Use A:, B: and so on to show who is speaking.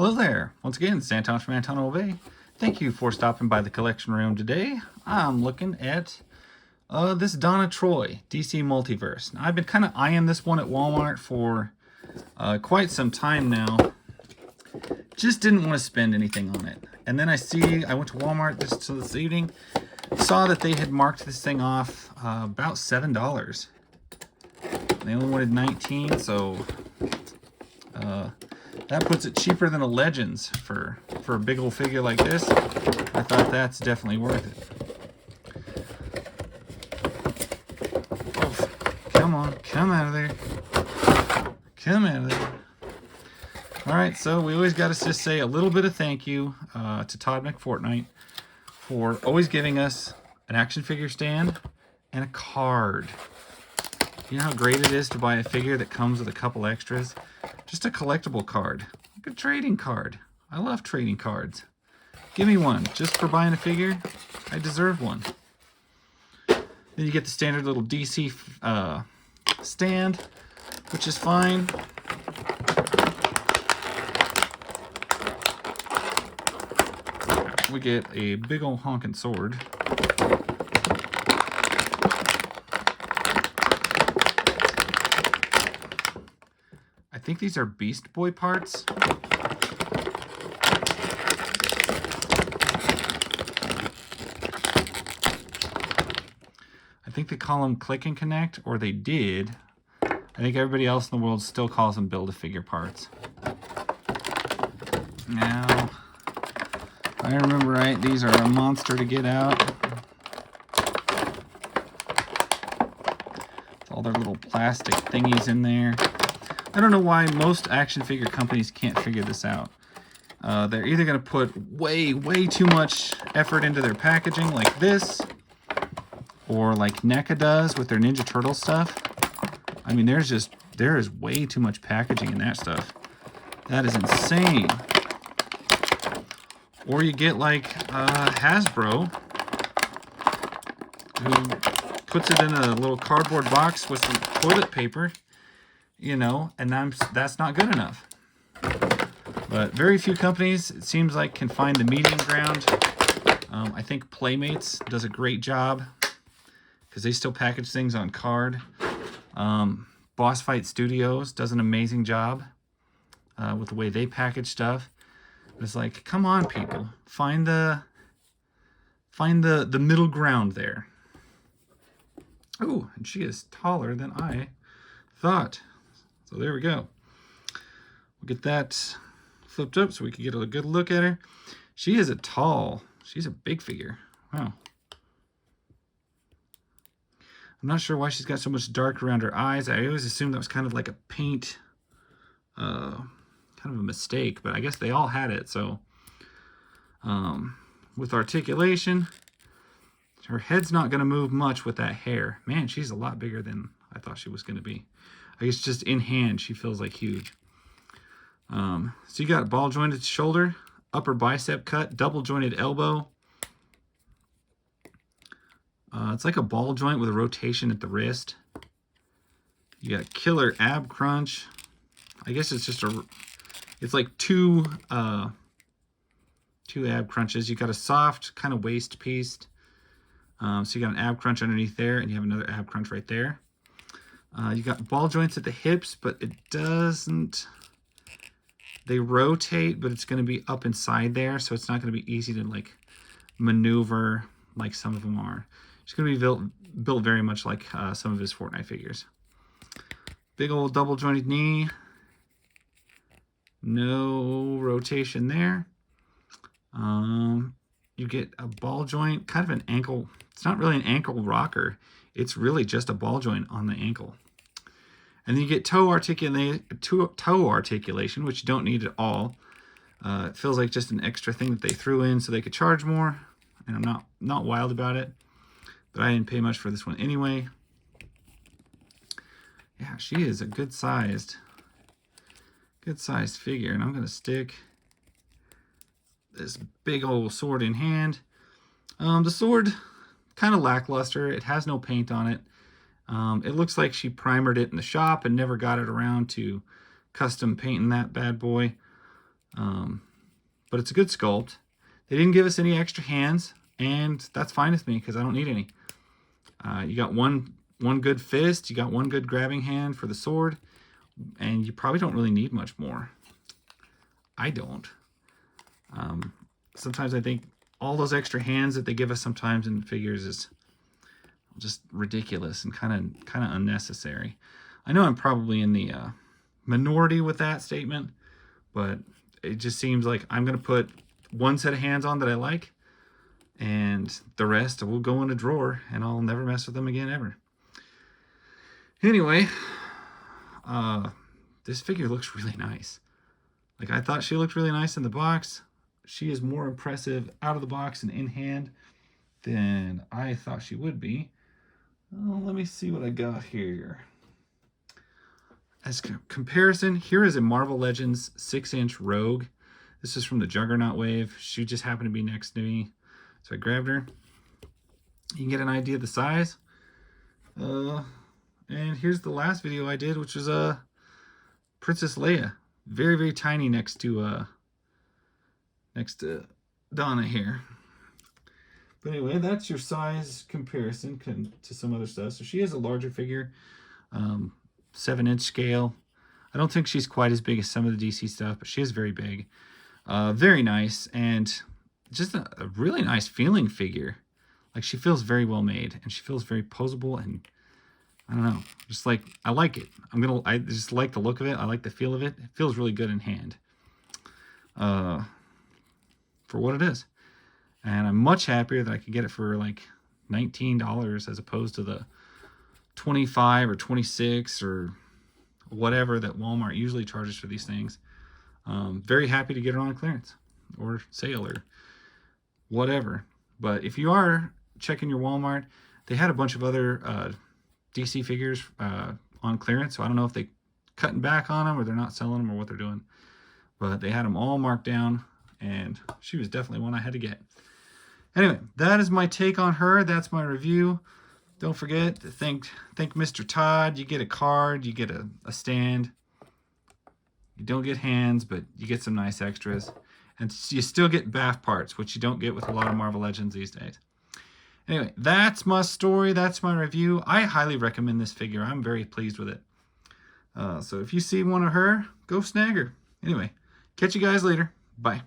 A: Hello there. Once again, it's Anton from Anton Obey. Thank you for stopping by the collection room today. I'm looking at this Donna Troy DC Multiverse. Now, I've been kind of eyeing this one at Walmart for quite some time now. Just didn't want to spend anything on it. And then I went to Walmart this evening, saw that they had marked this thing off about $7. They only wanted 19, so that puts it cheaper than a Legends for a big old figure like this. I thought that's definitely worth it. Oh, come on, come out of there. Come out of there. Alright, so we always got to just say a little bit of thank you to Todd Mcfarlane for always giving us an action figure stand and a card. You know how great it is to buy a figure that comes with a couple extras? Just a collectible card, like a trading card. I love trading cards. Give me one, just for buying a figure. I deserve one. Then you get the standard little DC stand, which is fine. We get a big old honking sword. I think these are Beast Boy parts. I think they call them Click and Connect, or they did. I think everybody else in the world still calls them Build-A-Figure parts. Now, if I remember right, these are a monster to get out. All their little plastic thingies in there. I don't know why most action figure companies can't figure this out. They're either going to put way too much effort into their packaging like this, or like NECA does with their Ninja Turtle stuff. I mean, there is way too much packaging in that stuff. That is insane. Or you get like Hasbro, who puts it in a little cardboard box with some toilet paper, you know, and that's not good enough. But very few companies, it seems like, can find the medium ground. I think Playmates does a great job because they still package things on card. Boss Fight Studios does an amazing job with the way they package stuff. It's like, come on, people, find the middle ground there. Oh, and she is taller than I thought. So there we go. We'll get that flipped up so we can get a good look at her. She's a big figure. Wow. I'm not sure why she's got so much dark around her eyes. I always assumed that was kind of like a paint, kind of a mistake, but I guess they all had it. So with articulation, her head's not going to move much with that hair. Man, she's a lot bigger than I thought she was going to be. I guess just in hand, she feels like huge. So you got ball jointed shoulder, upper bicep cut, double jointed elbow. It's like a ball joint with a rotation at the wrist. You got killer ab crunch. I guess it's just it's like two ab crunches. You got a soft kind of waist piece. So you got an ab crunch underneath there, and you have another ab crunch right there. You got ball joints at the hips, but it doesn't. They rotate, but it's going to be up inside there, so it's not going to be easy to like maneuver like some of them are. It's going to be built very much like some of his Fortnite figures. Big old double jointed knee. No rotation there. You get a ball joint, kind of an ankle. It's not really an ankle rocker. It's really just a ball joint on the ankle. And then you get toe articulation, which you don't need at all. It feels like just an extra thing that they threw in so they could charge more. And I'm not wild about it, but I didn't pay much for this one anyway. Yeah, she is a good sized figure. And I'm going to stick this big old sword in hand. The sword, kind of lackluster. It has no paint on it. It looks like she primered it in the shop and never got it around to custom painting that bad boy. But it's a good sculpt. They didn't give us any extra hands, and that's fine with me because I don't need any. You got one good fist, you got one good grabbing hand for the sword, and you probably don't really need much more. I don't. Sometimes I think all those extra hands that they give us sometimes in figures is just ridiculous and kind of unnecessary. I know I'm probably in the minority with that statement, but it just seems like I'm going to put one set of hands on that I like, and the rest will go in a drawer, and I'll never mess with them again ever. Anyway, this figure looks really nice. Like, I thought she looked really nice in the box. She is more impressive out of the box and in hand than I thought she would be. Oh, let me see what I got here. As comparison, here is a Marvel Legends 6-inch Rogue. This is from the Juggernaut wave. She just happened to be next to me, so I grabbed her. You can get an idea of the size. And here's the last video I did, which was Princess Leia. Very, very tiny next to Donna here. But anyway, that's your size comparison to some other stuff. So she is a larger figure, 7-inch scale. I don't think she's quite as big as some of the DC stuff, but she is very big. Very nice, and just a really nice feeling figure. Like, she feels very well made, and she feels very posable, and I don't know, just like, I like it. I just like the look of it. I like the feel of it. It feels really good in hand for what it is. And I'm much happier that I could get it for like $19 as opposed to the $25 or $26 or whatever that Walmart usually charges for these things. Very happy to get it on clearance or sale or whatever. But if you are checking your Walmart, they had a bunch of other DC figures on clearance. So I don't know if they're cutting back on them or they're not selling them or what they're doing. But they had them all marked down, and she was definitely one I had to get. Anyway, that is my take on her. That's my review. Don't forget to thank Mr. Todd. You get a card, you get a stand. You don't get hands, but you get some nice extras. And you still get bath parts, which you don't get with a lot of Marvel Legends these days. Anyway, that's my story. That's my review. I highly recommend this figure. I'm very pleased with it. So if you see one of her, go snag her. Anyway, catch you guys later. Bye.